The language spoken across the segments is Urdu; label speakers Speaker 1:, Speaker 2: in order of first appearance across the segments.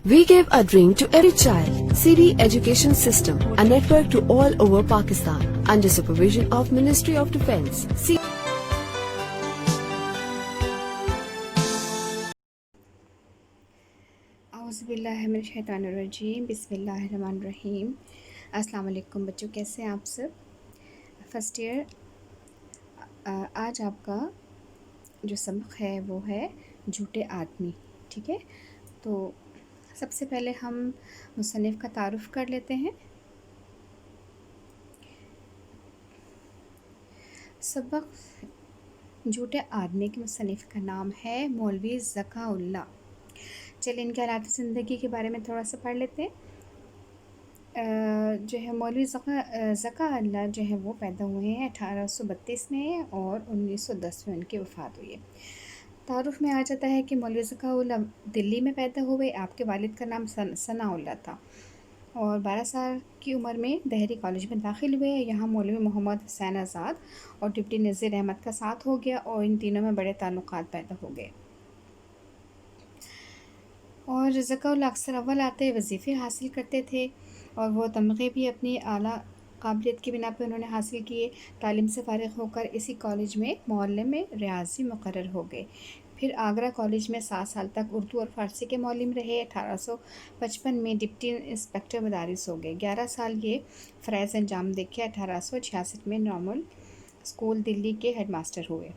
Speaker 1: We gave a drink to every child. CD Education System, a network to all over Pakistan, under supervision of Ministry of Defence.
Speaker 2: اعوذ باللہ من الشیطان الرجیم، بسم اللہ الرحمن الرحیم۔ السلام علیکم بچوں، کیسے ہیں آپ سب؟ فرسٹ ایئر، آج آپ کا جو سبق ہے وہ ہے جھوٹے آدمی، ٹھیک ہے؟ تو سب سے پہلے ہم مصنف کا تعارف کر لیتے ہیں۔ سبق جھوٹے آدمی کے مصنف کا نام ہے مولوی ذکا اللہ۔ چلیں ان کے حالات زندگی کے بارے میں تھوڑا سا پڑھ لیتے ہیں۔ جو ہے مولوی ذکا اللہ جو ہے وہ پیدا ہوئے ہیں 1832 میں اور 1910 میں ان کی وفات ہوئی ہے۔ تعارف میں آ جاتا ہے کہ مولوی ذکا اللہ دلی میں پیدا ہوئے۔ آپ کے والد کا نام ثناء اللہ تھا اور 12 سال کی عمر میں دہری کالج میں داخل ہوئے۔ یہاں مولوی محمد حسین آزاد اور ڈپٹی نذیر احمد کا ساتھ ہو گیا اور ان تینوں میں بڑے تعلقات پیدا ہو گئے۔ اور ذکا اللہ اکثر اول آتے وظیفے حاصل کرتے تھے اور وہ تمغے بھی اپنی اعلیٰ قابلیت کی بنا پہ انہوں نے حاصل کیے۔ تعلیم سے فارغ ہو کر اسی کالج میں معلم میں ریاضی مقرر ہو گئے۔ پھر آگرہ کالج میں 7 سال تک اردو اور فارسی کے معلم رہے۔ 1855 میں ڈپٹی انسپکٹر مدارس ہو گئے۔ 11 سال یہ فرائض انجام دے کے 1866 میں نارمل اسکول دلی کے ہیڈ ماسٹر ہوئے۔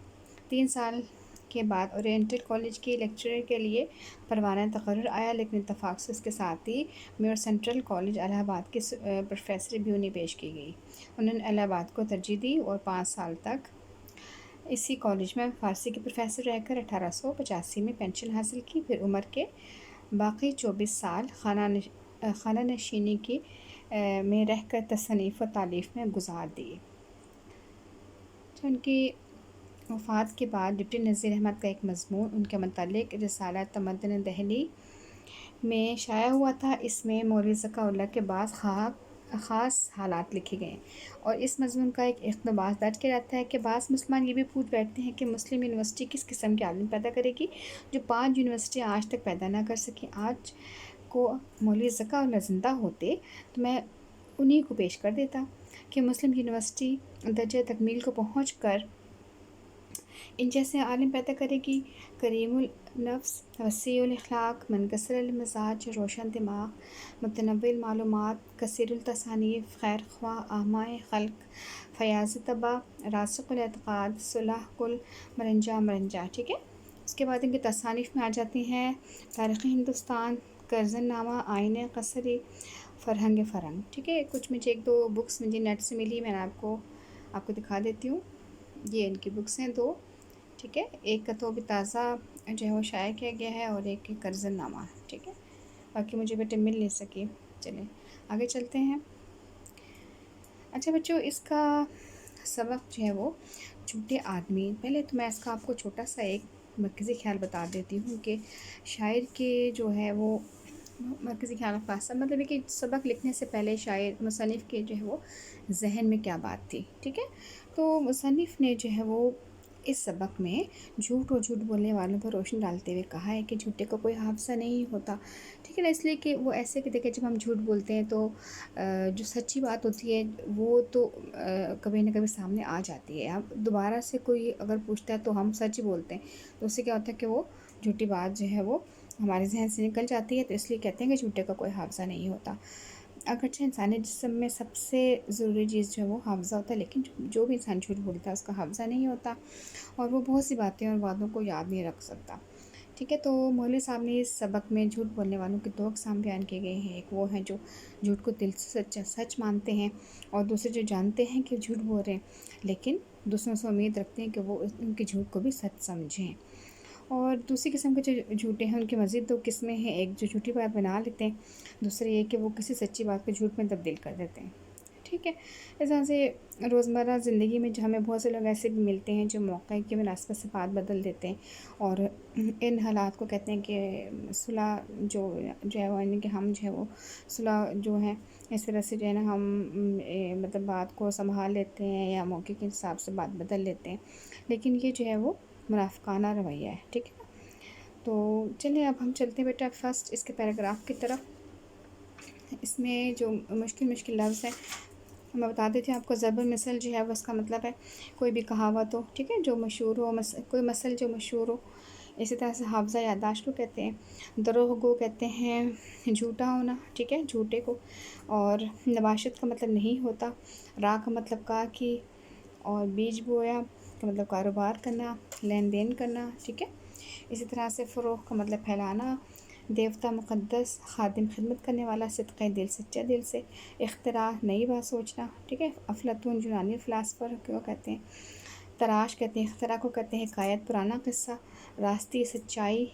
Speaker 2: 3 سال کے بعد اورینٹل کالج کے لیکچرر کے لیے پروانہ تقرر آیا، لیکن اتفاق سے اس کے ساتھ ہی میور سینٹرل کالج الہ آباد کی پروفیسری بھی انہیں پیش کی گئی۔ انہوں نے الہ آباد کو ترجیح دی اور 5 سال تک اسی کالج میں فارسی کے پروفیسر رہ کر 1885 میں پینشن حاصل کی۔ پھر عمر کے باقی 24 سال خانہ نشینی کی میں رہ کر تصنیف و تالیف میں گزار دیے۔ ان کی وفات کے بعد ڈپٹی نذیر احمد کا ایک مضمون ان کے متعلق رسالہ تمدن دہلی میں شائع ہوا تھا۔ اس میں مولوی ذکا اللہ کے بعض خاص حالات لکھے گئے اور اس مضمون کا ایک اقتباس درج کیا جاتا ہے کہ بعض مسلمان یہ بھی پوچھ بیٹھتے ہیں کہ مسلم یونیورسٹی کس قسم کے عالم پیدا کرے گی جو 5 یونیورسٹیاں آج تک پیدا نہ کر سکیں۔ آج کو مولوی ذکا اللہ زندہ ہوتے تو میں انہی کو پیش کر دیتا کہ مسلم یونیورسٹی درجہ تکمیل کو پہنچ کر ان جیسے عالم پیدا کرے گی۔ کریم النفس، وسیع الاخلاق، منکسر المزاج، روشن دماغ، متنوع المعلومات، کثیر التصانیف، خیر خواہ، آہمۂ خلق، فیاض طبع، راسخ الاعتقاد، صلح کل مرنجا، ٹھیک ہے؟ اس کے بعد ان کی تصانیف میں آ جاتی ہیں تاریخ ہندوستان، کرزن نامہ، آئین قصری، فرہنگ فرنگ، ٹھیک ہے؟ کچھ مجھے 1-2 بکس مجھے نیٹ سے ملی، میں آپ کو دکھا دیتی ہوں۔ یہ ان کی بکس ہیں 2، ٹھیک ہے؟ ایک کا تو بھی تازہ جو ہے وہ شائع کیا گیا ہے اور ایک کرزن نامہ، ٹھیک ہے؟ باقی مجھے بیٹے مل نہیں سکی۔ چلیں آگے چلتے ہیں۔ اچھا بچوں، اس کا سبق جو ہے وہ جھوٹے آدمی، پہلے تو میں اس کا آپ کو چھوٹا سا ایک مرکزی خیال بتا دیتی ہوں کہ شاعر کے جو ہے وہ مرکزی خیال خاصہ مطلب ہے کہ سبق لکھنے سے پہلے شاعر مصنف کے جو ہے وہ ذہن میں کیا بات تھی، ٹھیک ہے؟ تو مصنف نے جو ہے وہ اس سبق میں جھوٹ اور جھوٹ بولنے والوں پر روشنی ڈالتے ہوئے کہا ہے کہ جھوٹے کا کوئی حافظہ نہیں ہوتا، ٹھیک ہے نا؟ اس لیے کہ وہ ایسے کہ دیکھیں جب ہم جھوٹ بولتے ہیں تو جو سچی بات ہوتی ہے وہ تو کبھی نہ کبھی سامنے آ جاتی ہے۔ اب دوبارہ سے کوئی اگر پوچھتا ہے تو ہم سچ بولتے ہیں تو اس سے کیا ہوتا ہے کہ وہ جھوٹی بات جو ہے وہ ہمارے ذہن سے نکل جاتی ہے، تو اس لیے کہتے ہیں کہ جھوٹے کا کوئی حافظہ نہیں ہوتا۔ اگرچہ انسانی جسم میں سب سے ضروری چیز جو ہے وہ حافظہ ہوتا ہے، لیکن جو بھی انسان جھوٹ بولتا ہے اس کا حافظہ نہیں ہوتا اور وہ بہت سی باتیں اور وعدوں کو یاد نہیں رکھ سکتا، ٹھیک ہے؟ تو مولوی صاحب نے اس سبق میں جھوٹ بولنے والوں کے 2 اقسام بیان کیے گئے ہیں۔ ایک وہ ہیں جو جھوٹ کو دل سے سچ مانتے ہیں اور دوسرے جو جانتے ہیں کہ جھوٹ بول رہے ہیں لیکن دوسروں سے امید رکھتے ہیں کہ وہ ان کے جھوٹ کو بھی سچ سمجھیں۔ اور دوسری قسم کے جو جھوٹے ہیں ان کی مزید 2 قسمیں ہیں۔ ایک جو جھوٹی بات بنا لیتے ہیں، دوسرے یہ کہ وہ کسی سچی بات کو جھوٹ میں تبدیل کر دیتے ہیں، ٹھیک ہے؟ اس طرح سے روزمرہ زندگی میں جو ہمیں بہت سے لوگ ایسے بھی ملتے ہیں جو موقع کی مناسبت سے بات بدل دیتے ہیں اور ان حالات کو کہتے ہیں کہ صلح جو ہے وہ یعنی کہ ہم جو ہے وہ صلح جو ہے اس طرح سے جو ہے نا ہم مطلب بات کو سنبھال لیتے ہیں یا موقع کے حساب سے بات بدل لیتے ہیں، لیکن یہ جو ہے وہ منافقانہ رویہ ہے، ٹھیک ہے نا؟ تو چلیں اب ہم چلتے ہیں بیٹا فرسٹ اس کے پیراگراف کی طرف. اس میں جو مشکل لفظ ہیں میں بتا دیتی ہوں آپ کو. ضرب المثل جو ہے وہ اس کا مطلب ہے کوئی بھی کہاوت ہو, ٹھیک ہے, جو مشہور ہو, کوئی مثل جو مشہور ہو. اسی طرح سے حافظہ یادداشت کو کہتے ہیں. دروغ گو کہتے ہیں جھوٹا ہونا, ٹھیک ہے, جھوٹے کو. اور نباشت کا مطلب نہیں ہوتا. را کا مطلب کا کی, اور بیج بویا کا مطلب کاروبار کرنا, لین دین کرنا, ٹھیک ہے. اسی طرح سے فروغ کا مطلب پھیلانا. دیوتا مقدس, خادم خدمت کرنے والا, صدقہ دل سچے دل سے. اختراع نئی بات سوچنا, ٹھیک ہے. افلاطون یونانی فلاسفر کو کہتے ہیں. تراش کہتے ہیں اختراع کو کہتے ہیں حکایت پرانا قصہ. راستی سچائی,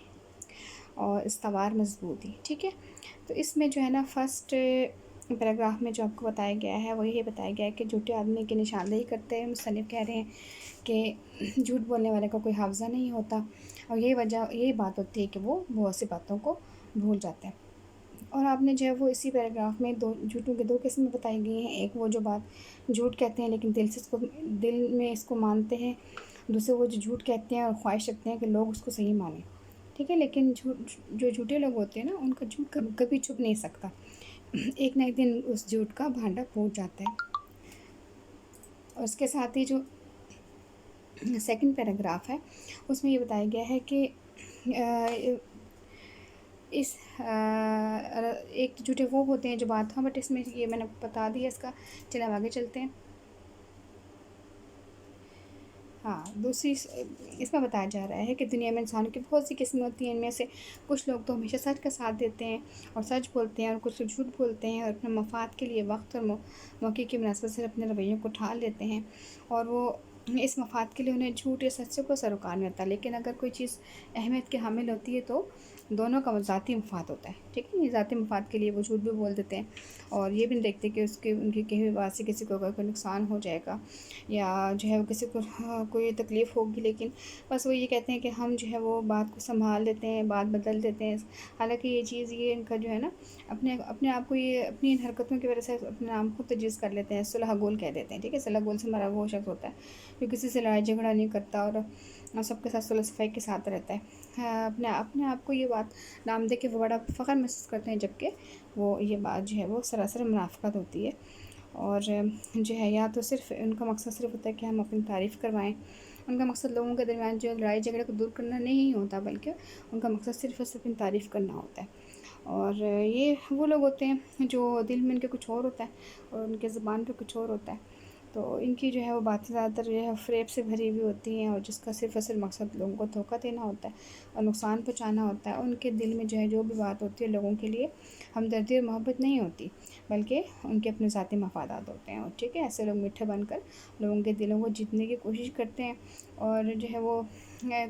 Speaker 2: اور استوار مضبوطی, ٹھیک ہے. تو اس میں جو ہے نا فرسٹ پیراگراف میں جو آپ کو بتایا گیا ہے وہ یہ بتایا گیا ہے کہ جھوٹے آدمی کی نشاندہی کرتے ہیں. مصنف کہہ رہے ہیں کہ جھوٹ بولنے والے کا کوئی حافظہ نہیں ہوتا, اور یہی بات ہوتی ہے کہ وہ بہت سی باتوں کو بھول جاتے ہیں. اور آپ نے جو ہے وہ اسی پیراگراف میں جھوٹوں کے 2 قسمیں بتائی گئی ہیں. ایک وہ جو بات جھوٹ کہتے ہیں لیکن دل میں اس کو مانتے ہیں. دوسرے وہ جو جھوٹ کہتے ہیں اور خواہش رکھتے ہیں کہ لوگ اس کو صحیح مانیں, ٹھیک ہے. لیکن جو جھوٹے لوگ ہوتے ہیں نا ان کا جھوٹ کبھی چھپ نہیں سکتا. ایک نہ ایک دن اس جھوٹ کا بھانڈا پھوٹ جاتا ہے. اور اس کے ساتھ ہی جو سیکنڈ پیراگراف ہے اس میں یہ بتایا گیا ہے کہ اس ایک جھوٹے وہ ہوتے ہیں جو بات, ہاں بٹ اس میں یہ میں نے بتا دیا اس کا. چلیں اب آگے چلتے ہیں. ہاں, دوسری اس میں بتایا جا رہا ہے کہ دنیا میں انسانوں کی بہت سی قسمیں ہوتی ہیں. ان میں سے کچھ لوگ تو ہمیشہ سچ کا ساتھ دیتے ہیں اور سچ بولتے ہیں, اور کچھ جھوٹ بولتے ہیں اور اپنے مفاد کے لیے وقت اور موقع کی مناسبت سے اپنے رویوں کو ڈھال لیتے ہیں. اور وہ اس مفاد کے لیے انہیں جھوٹ یا سچ سے کوئی سروکار نہیں ہوتا. لیکن اگر کوئی چیز اہمیت کے حامل ہوتی ہے تو دونوں کا ذاتی مفاد ہوتا ہے, ٹھیک ہے. یہ ذاتی مفاد کے لیے وہ جھوٹ بھی بول دیتے ہیں اور یہ بھی نہیں دیکھتے کہ ان کی کہی ہوئی بات سے کسی کو اگر کوئی نقصان ہو جائے گا یا جو ہے وہ کسی کو کوئی تکلیف ہوگی. لیکن بس وہ یہ کہتے ہیں کہ ہم جو ہے وہ بات کو سنبھال لیتے ہیں, بات بدل دیتے ہیں. حالانکہ یہ چیز یہ ان کا جو ہے نا اپنے آپ کو یہ اپنی ان حرکتوں کی وجہ سے اپنے نام کو تجویز کر لیتے ہیں. صلح گول کہہ دیتے ہیں, ٹھیک ہے. صلح گول سے ہمارا وہ شخص ہوتا ہے جو کسی سے لڑائی جھگڑا نہیں کرتا اور سب کے ساتھ صلح صفائی کے ساتھ رہتا ہے. اپنے آپ کو یہ بات نام دے کے وہ بڑا فخر محسوس کرتے ہیں, جبکہ وہ یہ بات جو ہے وہ سراسر منافقت ہوتی ہے. اور جو ہے یا تو صرف ان کا مقصد صرف ہوتا ہے کہ ہم اپنی تعریف کروائیں. ان کا مقصد لوگوں کے درمیان جو لڑائی جھگڑے کو دور کرنا نہیں ہوتا, بلکہ ان کا مقصد صرف اور صرف اپنی تعریف کرنا ہوتا ہے. اور یہ وہ لوگ ہوتے ہیں جو دل میں ان کے کچھ اور ہوتا ہے اور ان کے زبان پہ کچھ اور ہوتا ہے. تو ان کی جو ہے وہ باتیں زیادہ تر جو ہے فریب سے بھری ہوئی ہوتی ہیں, اور جس کا صرف اور صرف مقصد لوگوں کو دھوکہ دینا ہوتا ہے اور نقصان پہنچانا ہوتا ہے. ان کے دل میں جو ہے جو بھی بات ہوتی ہے لوگوں کے لیے ہمدردی اور محبت نہیں ہوتی, بلکہ ان کے اپنے ذاتی مفادات ہوتے ہیں. اور ٹھیک ہے, ایسے لوگ میٹھے بن کر لوگوں کے دلوں کو جیتنے کی کوشش کرتے ہیں, اور جو ہے وہ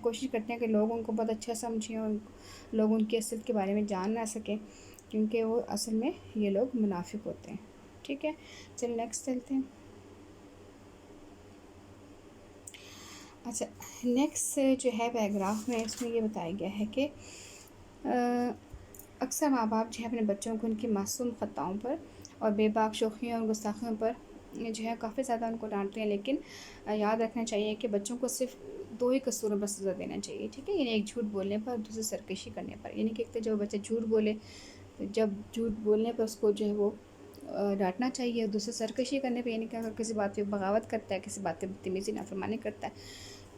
Speaker 2: کوشش کرتے ہیں کہ لوگ ان کو بہت اچھا سمجھیں اور لوگ ان کی اصل کے بارے میں جان نہ سکیں, کیونکہ وہ اصل میں یہ لوگ منافق ہوتے ہیں. ٹھیک ہے, چل نیکسٹ چلتے ہیں. اچھا, نیکسٹ جو ہے پیراگراف میں اس میں یہ بتایا گیا ہے کہ اکثر ماں باپ جو ہے اپنے بچوں کو ان کی معصوم خطاؤں پر اور بے باک شوخیوں اور گستاخیوں پر جو ہے کافی زیادہ ان کو ڈانٹتے ہیں. لیکن یاد رکھنا چاہیے کہ بچوں کو صرف 2 ہی قصوروں پر سزا دینا چاہیے, ٹھیک ہے. یعنی ایک جھوٹ بولنے پر اور دوسرے سرکشی کرنے پر. یعنی کہ ایک تو جب بچہ جھوٹ بولے تو جب جھوٹ بولنے پر اس کو جو ہے وہ ڈانٹنا چاہیے, اور دوسرے سرکشی کرنے پہ, یعنی کہ اگر کسی بات پہ بغاوت کرتا ہے, کسی بات پہ بدتمیزی نافرمانی کرتا ہے,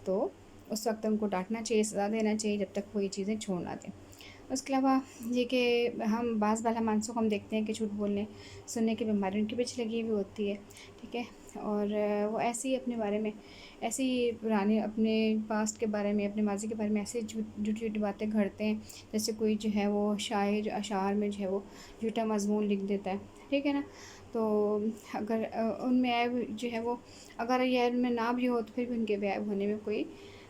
Speaker 2: تو اس وقت ان کو ڈانٹنا چاہیے, سزا دینا چاہیے جب تک وہ یہ چیزیں چھوڑ نہ دیں. اس کے علاوہ یہ کہ ہم بعض بالا مانسوں کو ہم دیکھتے ہیں کہ جھوٹ بولنے سننے کی بیماری ان کے پیچھے لگی ہوئی ہوتی ہے, ٹھیک ہے. اور وہ ایسے ہی اپنے بارے میں ایسی پرانے اپنے پاسٹ کے بارے میں, اپنے ماضی کے بارے میں ایسے جھوٹی جھوٹی باتیں گھڑتے ہیں, جیسے کوئی جو ہے وہ شاعر اشعار میں جو ہے وہ جھوٹا مضمون لکھ دیتا ہے, ٹھیک ہے نا. تو اگر ان میں عیب جو ہے وہ اگر یہ عیب میں نہ بھی ہو تو پھر بھی ان کے بے عیب ہونے میں کوئی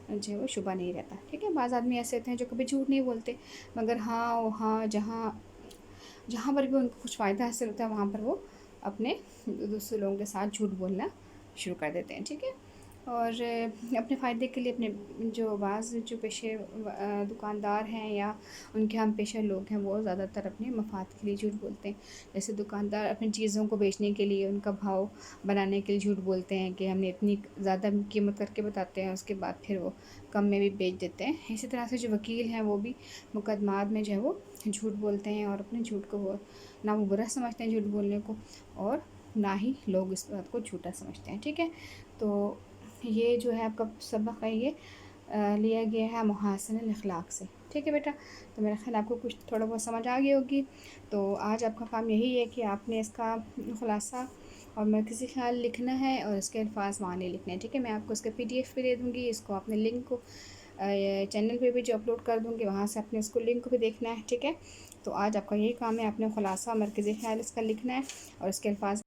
Speaker 2: جو ہے وہ شبہ نہیں رہتا, ٹھیک ہے. بعض آدمی ایسے ہوتے ہیں جو کبھی جھوٹ نہیں بولتے, مگر ہاں جہاں پر بھی ان کو کچھ فائدہ حاصل ہوتا ہے وہاں پر وہ اپنے دوسرے لوگوں کے ساتھ جھوٹ بولنا شروع کر دیتے ہیں, ٹھیک ہے. اور اپنے فائدے کے لیے اپنے جو بعض جو پیشے دکاندار ہیں یا ان کے ہم پیشہ لوگ ہیں وہ زیادہ تر اپنے مفاد کے لیے جھوٹ بولتے ہیں. جیسے دکاندار اپنی چیزوں کو بیچنے کے لیے ان کا بھاؤ بنانے کے لیے جھوٹ بولتے ہیں کہ ہم نے اتنی زیادہ قیمت کر کے بتاتے ہیں، اس کے بعد پھر وہ کم میں بھی بیچ دیتے ہیں. اسی طرح سے جو وکیل ہیں وہ بھی مقدمات میں جو ہے وہ جھوٹ بولتے ہیں، اور اپنے جھوٹ کو وہ نہ وہ برا سمجھتے ہیں جھوٹ بولنے کو، اور نہ ہی لوگ اس بات کو جھوٹا سمجھتے ہیں. ٹھیک ہے، تو یہ جو ہے آپ کا سبق ہے، یہ لیا گیا ہے محاسن الاخلاق سے. ٹھیک ہے بیٹا، تو میرا خیال آپ کو کچھ تھوڑا بہت سمجھ آ گئی ہوگی. تو آج آپ کا کام یہی ہے کہ آپ نے اس کا خلاصہ اور مرکزی خیال لکھنا ہے اور اس کے الفاظ معنی لکھنے ہیں. ٹھیک ہے، میں آپ کو اس کے PDF بھی دے دوں گی، اس کو آپ نے لنک کو چینل پہ بھی جو اپلوڈ کر دوں گی وہاں سے آپ نے اس کو لنک بھی دیکھنا ہے. ٹھیک ہے، تو آج آپ کا یہی کام ہے، آپ نے خلاصہ مرکزی خیال اس کا لکھنا ہے اور اس کے الفاظ